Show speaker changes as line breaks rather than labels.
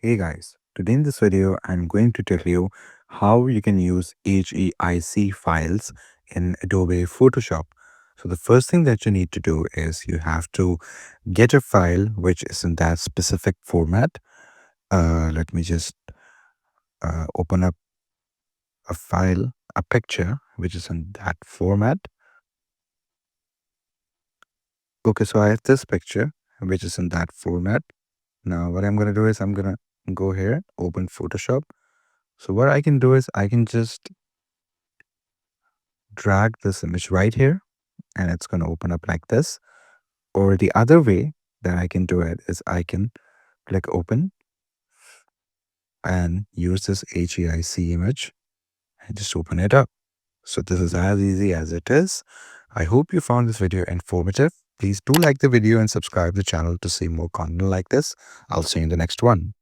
Hey guys, today in this video, I'm going to tell you how you can use HEIC files in Adobe Photoshop. So the first thing that you need to do is you have to get a file which is in that specific format. Let me just open up a file, a picture which is in that format. Okay, so I have this picture which is in that format. Now what I'm going to do is I'm going to go here, open Photoshop. So what I can do is I can just drag this image right here and it's going to open up like this. Or the other way that I can do it is I can click open and use this HEIC image and just open it up. So this is as easy as it is. I hope you found this video informative. Please do like the video and subscribe the channel to see more content like this. I'll see you in the next one.